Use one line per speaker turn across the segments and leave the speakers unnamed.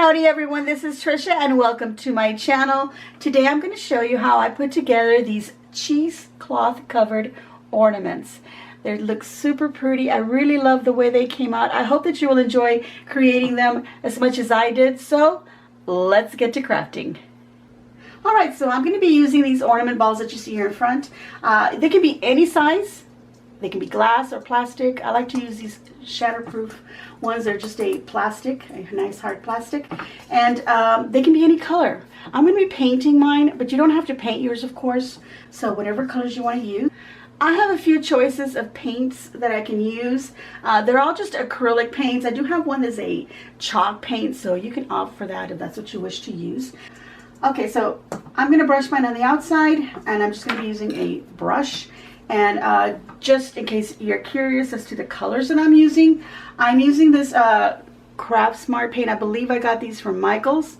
Howdy everyone, this is Trisha and welcome to my channel. Today I'm going to show you how I put together these cheesecloth covered ornaments. They look super pretty. I really love the way they came out. I hope that you will enjoy creating them as much as I did. So let's get to crafting. Alright, so I'm going to be using these ornament balls that you see here in front. They can be any size. They can be glass or plastic. I like to use these shatterproof ones. They're just a plastic, a nice hard plastic. And they can be any color. I'm going to be painting mine, but you don't have to paint yours, of course. So whatever colors you want to use. I have a few choices of paints that I can use. They're all just acrylic paints. I do have one that's a chalk paint, so you can opt for that if that's what you wish to use. Okay, so I'm going to brush mine on the outside, and I'm just going to be using a brush. And just in case you're curious as to the colors that I'm using this Craft Smart paint. I believe I got these from Michael's.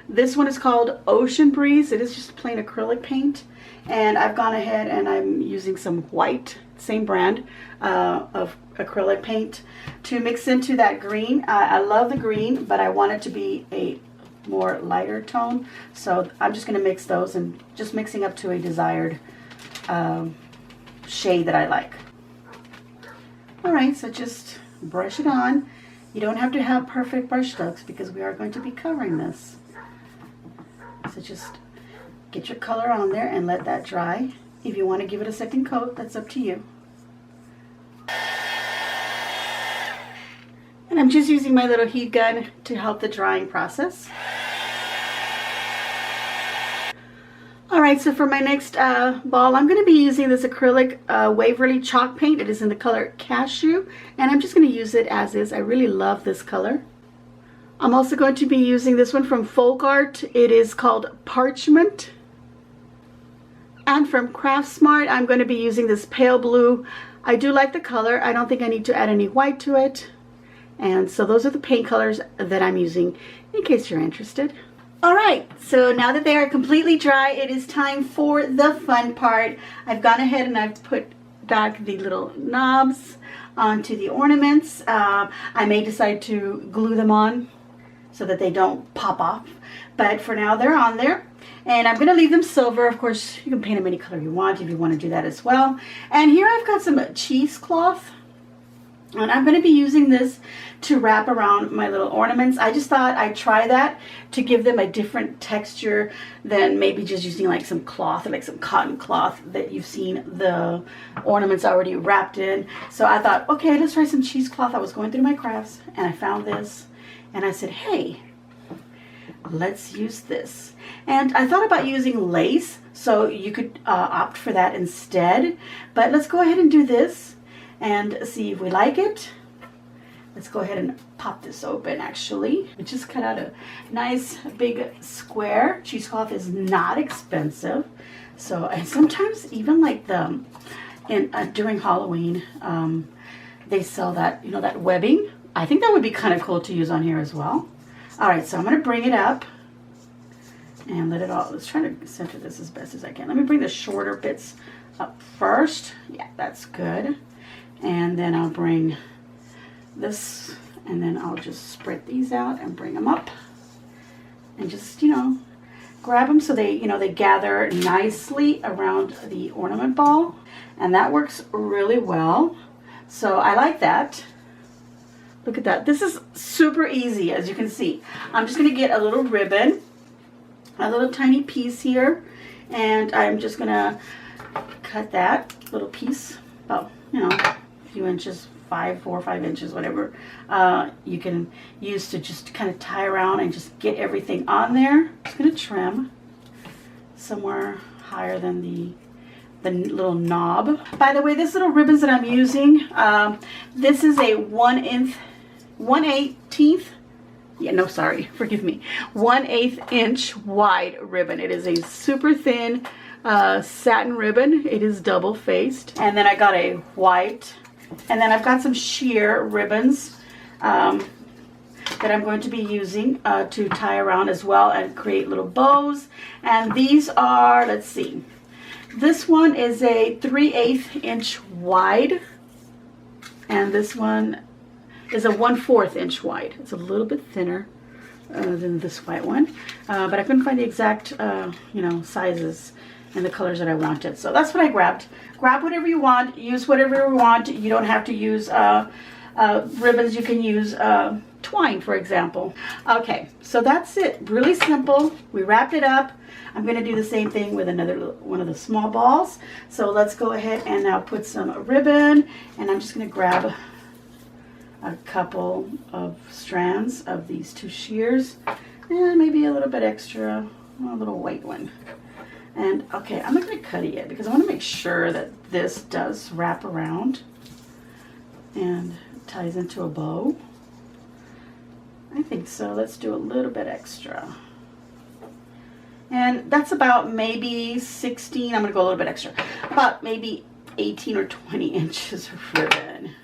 This one is called Ocean Breeze. It is just plain acrylic paint. And I've gone ahead and I'm using some white, same brand of acrylic paint to mix into that green. I love the green, but I want it to be a more lighter tone. So I'm just going to mix those and just mixing up to a desired shade that I like. Alright, so just brush it on. You don't have to have perfect brush strokes because we are going to be covering this. So just get your color on there and let that dry. If you want to give it a second coat, that's up to you. And I'm just using my little heat gun to help the drying process. Alright, so for my next ball, I'm going to be using this acrylic Waverly chalk paint. It is in the color Cashew, and I'm just going to use it as is. I really love this color. I'm also going to be using this one from Folk Art. It is called Parchment. And from Craft Smart, I'm going to be using this pale blue. I do like the color. I don't think I need to add any white to it. And so those are the paint colors that I'm using in case you're interested. Alright, so now that they are completely dry, it is time for the fun part. I've gone ahead and I've put back the little knobs onto the ornaments. I may decide to glue them on so that they don't pop off. But for now, they're on there. And I'm going to leave them silver. Of course, you can paint them any color you want if you want to do that as well. And here I've got some cheesecloth. And I'm going to be using this to wrap around my little ornaments. I just thought I'd try that to give them a different texture than maybe just using like some cloth, like some cotton cloth that you've seen the ornaments already wrapped in. So I thought, okay, let's try some cheesecloth. I was going through my crafts and I found this and I said, hey, let's use this. And I thought about using lace, so you could opt for that instead. But let's go ahead and do this and see if we like it. Let's go ahead and pop this open. Actually, we just cut out a nice big square. Cheesecloth is not expensive, so and sometimes even like during Halloween they sell that, you know, that webbing. I think that would be kind of cool to use on here as well. All right, so I'm going to bring it up and let it all. Let's try to center this as best as I can. Let me bring the shorter bits up first. Yeah, that's good. And then I'll bring this, and then I'll just spread these out and bring them up and just, you know, grab them so they, you know, they gather nicely around the ornament ball, and that works really well. So I like that. Look at that. This is super easy, as you can see. I'm just going to get a little ribbon, a little tiny piece here, and I'm just going to cut that little piece about, you know, few inches, 4 or 5 inches, whatever you can use to just kind of tie around and just get everything on there. I'm just going to trim somewhere higher than the little knob. By the way, this little ribbons that I'm using, this is a 1/8 inch wide ribbon. It is a super thin satin ribbon. It is double faced. And then I got a white. And then I've got some sheer ribbons that I'm going to be using to tie around as well and create little bows. And these are, let's see, this one is a 3/8 inch wide, and this one is a 1/4 inch wide. It's a little bit thinner. than this white one. But I couldn't find the exact, you know, sizes and the colors that I wanted. So that's what I grabbed. Grab whatever you want. Use whatever you want. You don't have to use ribbons. You can use twine, for example. Okay, so that's it. Really simple. We wrapped it up. I'm going to do the same thing with another one of the small balls. So let's go ahead and now put some ribbon, and I'm just going to grab a couple of strands of these 2 shears, and maybe a little bit extra, a little white one. And okay, I'm not going to cut it yet because I want to make sure that this does wrap around and ties into a bow. I think so. Let's do a little bit extra. And that's about maybe 16, I'm going to go a little bit extra, about maybe 18 or 20 inches of ribbon.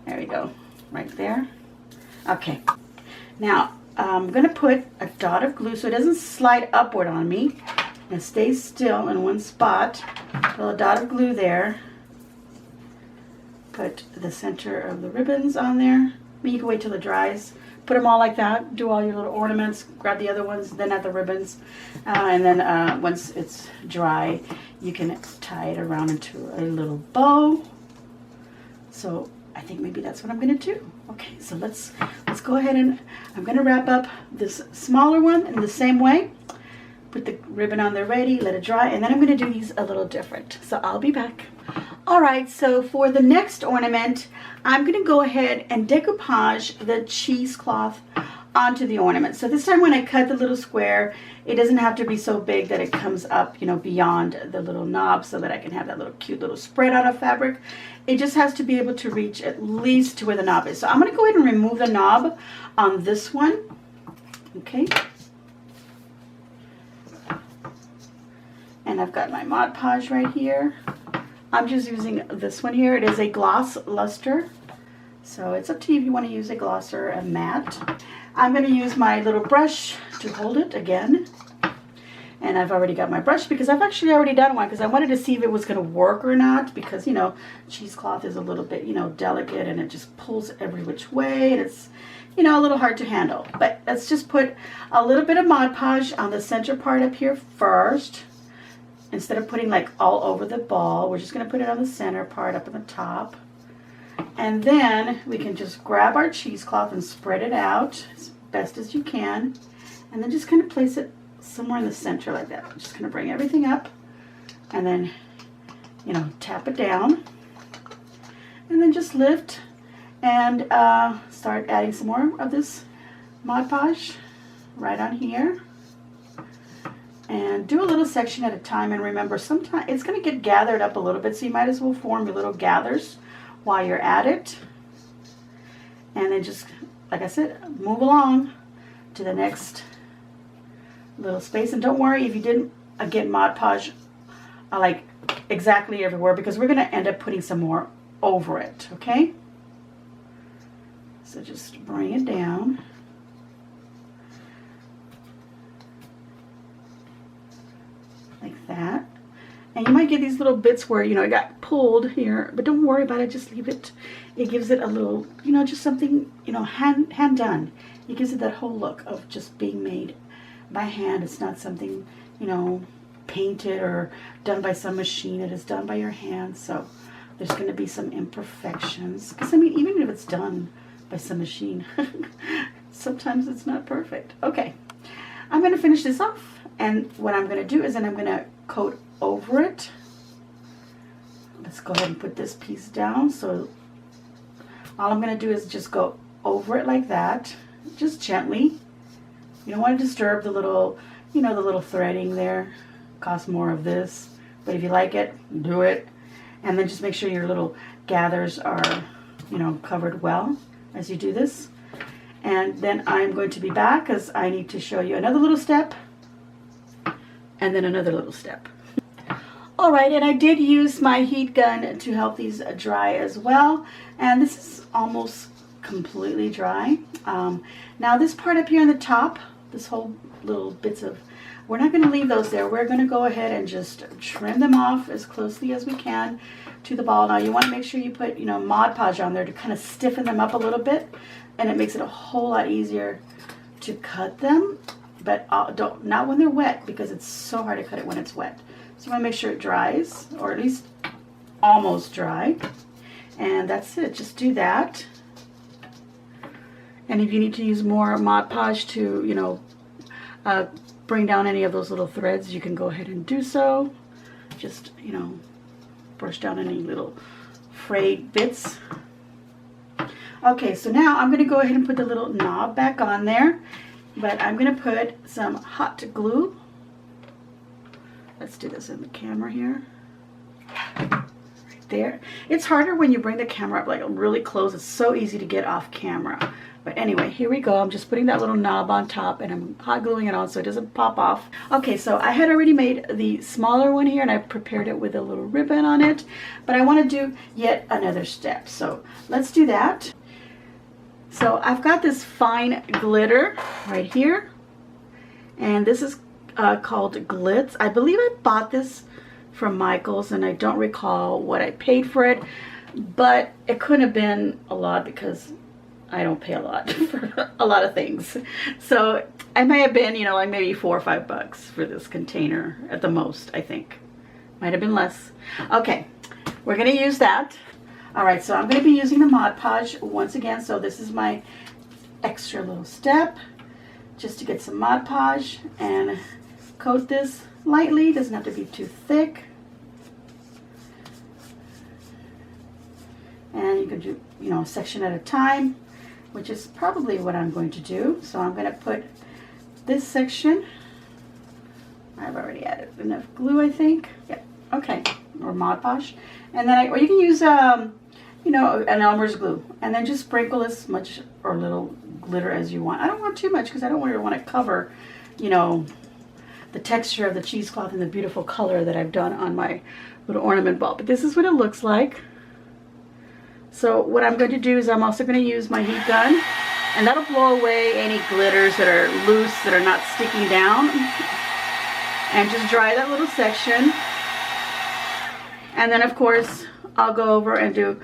There we go, right there. Okay, now I'm going to put a dot of glue so it doesn't slide upward on me. And stay still in one spot. Put a dot of glue there. Put the center of the ribbons on there. You can wait till it dries. Put them all like that. Do all your little ornaments. Grab the other ones, then add the ribbons. And then once it's dry, you can tie it around into a little bow. So I think maybe that's what I'm going to do. Okay, so let's go ahead and I'm going to wrap up this smaller one in the same way. Put the ribbon on there ready, let it dry, and then I'm going to do these a little different. So I'll be back. All right, so for the next ornament, I'm going to go ahead and decoupage the cheesecloth onto the ornament. So this time when I cut the little square, it doesn't have to be so big that it comes up, you know, beyond the little knob so that I can have that little cute little spread out of fabric. It just has to be able to reach at least to where the knob is. So I'm going to go ahead and remove the knob on this one. Okay. And I've got my Mod Podge right here. I'm just using this one here. It is a gloss luster. So it's up to you if you want to use a gloss or a matte. I'm going to use my little brush to hold it again. And I've already got my brush because I've actually already done one because I wanted to see if it was going to work or not, because, you know, cheesecloth is a little bit, you know, delicate and it just pulls every which way and it's, you know, a little hard to handle. But let's just put a little bit of Mod Podge on the center part up here first. Instead of putting like all over the ball, we're just going to put it on the center part up at the top. And then we can just grab our cheesecloth and spread it out as best as you can. And then just kind of place it somewhere in the center like that. I'm just going to bring everything up and then, you know, tap it down. And then just lift and start adding some more of this Mod Podge right on here. And do a little section at a time, and remember, sometimes it's going to get gathered up a little bit, so you might as well form your little gathers while you're at it. And then just, like I said, move along to the next little space. And don't worry if you didn't get Mod Podge like exactly everywhere, because we're going to end up putting some more over it, okay? So just bring it down. Like that. And you might get these little bits where, you know, it got pulled here, but don't worry about it, just leave it. It gives it a little, you know, just something, you know, hand done. It gives it that whole look of just being made by hand. It's not something, you know, painted or done by some machine. It is done by your hand, so there's going to be some imperfections. Because, I mean, even if it's done by some machine, sometimes it's not perfect. Okay, I'm going to finish this off. And what I'm going to do is then I'm going to coat over it. Let's go ahead and put this piece down. So all I'm going to do is just go over it like that, just gently. You don't want to disturb the little, you know, the little threading there. Costs more of this, but if you like it, do it. And then just make sure your little gathers are, you know, covered well as you do this. And then I'm going to be back because I need to show you another little step. And then another little step. All right, and I did use my heat gun to help these dry as well. And this is almost completely dry. Now this part up here on the top, this whole little bits of, we're not going to leave those there. We're going to go ahead and just trim them off as closely as we can to the ball. Now you want to make sure you put, you know, Mod Podge on there to kind of stiffen them up a little bit. And it makes it a whole lot easier to cut them, but not when they're wet, because it's so hard to cut it when it's wet. So you want to make sure it dries, or at least almost dry. And that's it. Just do that. And if you need to use more Mod Podge to, you know, bring down any of those little threads, you can go ahead and do so. Just, you know, brush down any little frayed bits. Okay, so now I'm going to go ahead and put the little knob back on there, but I'm going to put some hot glue. Let's do this in the camera here. Right there. It's harder when you bring the camera up like really close. It's so easy to get off camera. But anyway, here we go. I'm just putting that little knob on top, and I'm hot gluing it on so it doesn't pop off. Okay, so I had already made the smaller one here, and I prepared it with a little ribbon on it. But I want to do yet another step. So let's do that. So I've got this fine glitter right here, and this is called Glitz. I believe I bought this from Michael's, and I don't recall what I paid for it, but it couldn't have been a lot because I don't pay a lot for a lot of things. So I may have been, you know, like maybe $4 or $5 for this container at the most, I think. Might have been less. Okay, we're gonna use that. All right, so I'm going to be using the Mod Podge once again. So this is my extra little step, just to get some Mod Podge and coat this lightly. Doesn't have to be too thick. And you can do, you know, a section at a time, which is probably what I'm going to do. So I'm going to put this section. I've already added enough glue, I think. Yep. Okay. Or Mod Podge. And then or you can use you know, an Elmer's glue, and then just sprinkle as much or little glitter as you want. I don't want too much because I don't really want to cover, you know, the texture of the cheesecloth and the beautiful color that I've done on my little ornament ball. But this is what it looks like. So what I'm going to do is I'm also going to use my heat gun, and that'll blow away any glitters that are loose, that are not sticking down, and just dry that little section. And then of course I'll go over and do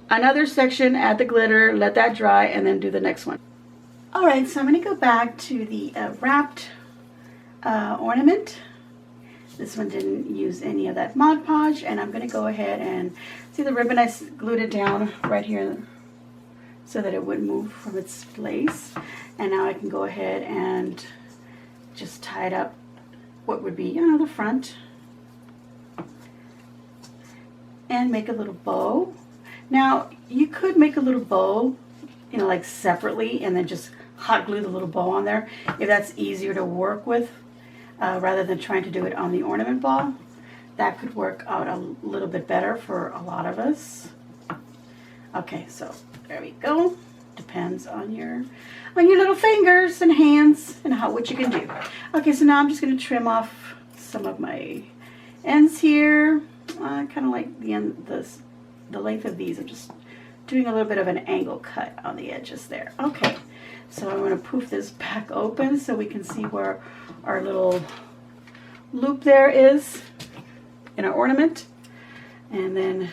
another section, add the glitter, let that dry, and then do the next one. Alright, so I'm going to go back to the wrapped ornament. This one didn't use any of that Mod Podge, and I'm going to go ahead and see the ribbon. I glued it down right here so that it wouldn't move from its place. And now I can go ahead and just tie it up what would be, you know, the front, and make a little bow. Now you could make a little bow, you know, like separately, and then just hot glue the little bow on there if that's easier to work with, rather than trying to do it on the ornament ball. That could work out a little bit better for a lot of us. Okay, so there we go. Depends on your little fingers and hands and what you can do. Okay, so now I'm just going to trim off some of my ends here. Kind of like the length of these. I'm just doing a little bit of an angle cut on the edges there. Okay, so I'm going to poof this back open so we can see where our little loop there is in our ornament, and then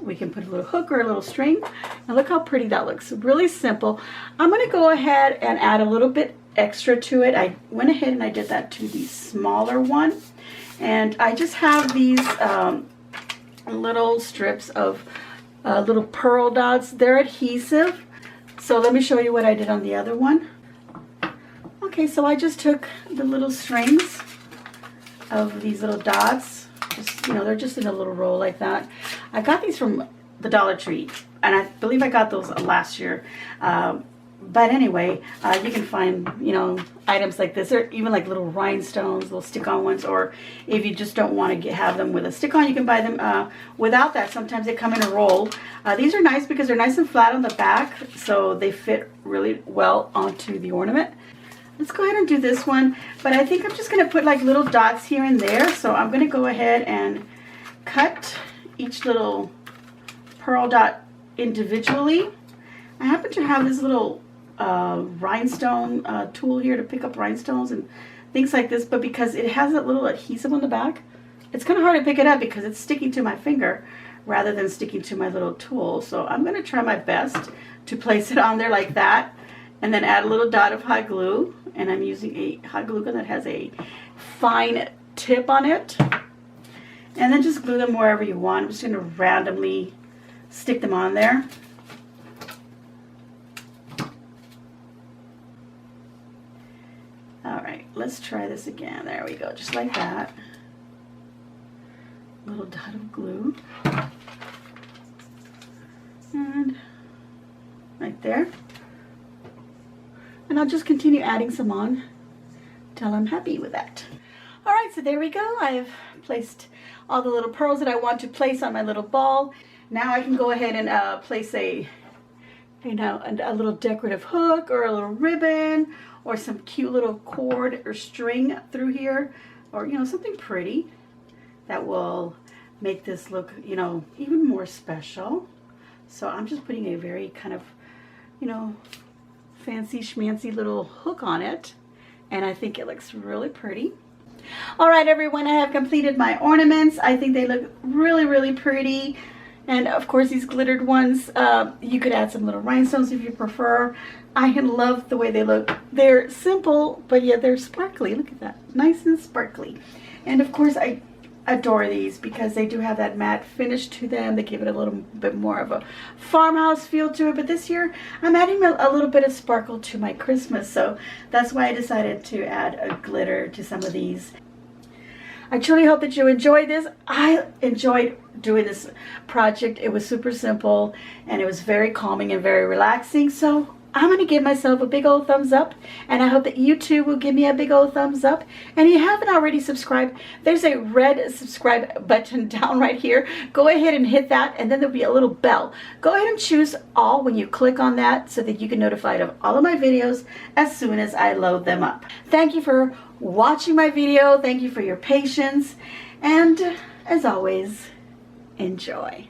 we can put a little hook or a little string. And look how pretty that looks. Really simple. I'm going to go ahead and add a little bit extra to it. I went ahead and I did that to the smaller one, and I just have these little strips of little pearl dots. They're adhesive. So let me show you what I did on the other one. Okay, so I just took the little strings of these little dots. Just, you know, they're just in a little roll like that. I got these from the Dollar Tree, and I believe I got those last year. But anyway, you can find, you know, items like this, or even like little rhinestones, little stick-on ones, or if you just don't want to have them with a stick-on, you can buy them without that. Sometimes they come in a roll. These are nice because they're nice and flat on the back, so they fit really well onto the ornament. Let's go ahead and do this one, but I think I'm just going to put like little dots here and there. So I'm going to go ahead and cut each little pearl dot individually. I happen to have this little rhinestone tool here to pick up rhinestones and things like this, but because it has that little adhesive on the back, it's kind of hard to pick it up because it's sticking to my finger rather than sticking to my little tool. So I'm going to try my best to place it on there like that, And then add a little dot of hot glue. And I'm using a hot glue gun that has a fine tip on it. And then just glue them wherever you want. I'm just going to randomly stick them on there. Alright, let's try this again. There we go, just like that. Little dot of glue. And right there. And I'll just continue adding some on till I'm happy with that. Alright, so there we go. I've placed all the little pearls that I want to place on my little ball. Now I can go ahead and place a little decorative hook or a little ribbon or some cute little cord or string through here, or something pretty that will make this look even more special. So I'm just putting a very kind of fancy schmancy little hook on it, and I think it looks really pretty. Alright everyone, I have completed my ornaments. I think they look really, really pretty. And of course these glittered ones, you could add some little rhinestones if you prefer. I love the way they look. They're simple, but yet they're sparkly. Look at that, nice and sparkly. And of course I adore these because they do have that matte finish to them. They give it a little bit more of a farmhouse feel to it. But this year I'm adding a little bit of sparkle to my Christmas, so that's why I decided to add a glitter to some of these. I truly hope that you enjoyed this. I enjoyed doing this project. It was super simple and it was very calming and very relaxing. So I'm going to give myself a big old thumbs up, and I hope that you too will give me a big old thumbs up. And if you haven't already subscribed, there's a red subscribe button down right here. Go ahead and hit that, and then there'll be a little bell. Go ahead and choose all when you click on that so that you get notified of all of my videos as soon as I load them up. Thank you for watching my video. Thank you for your patience, and as always, enjoy.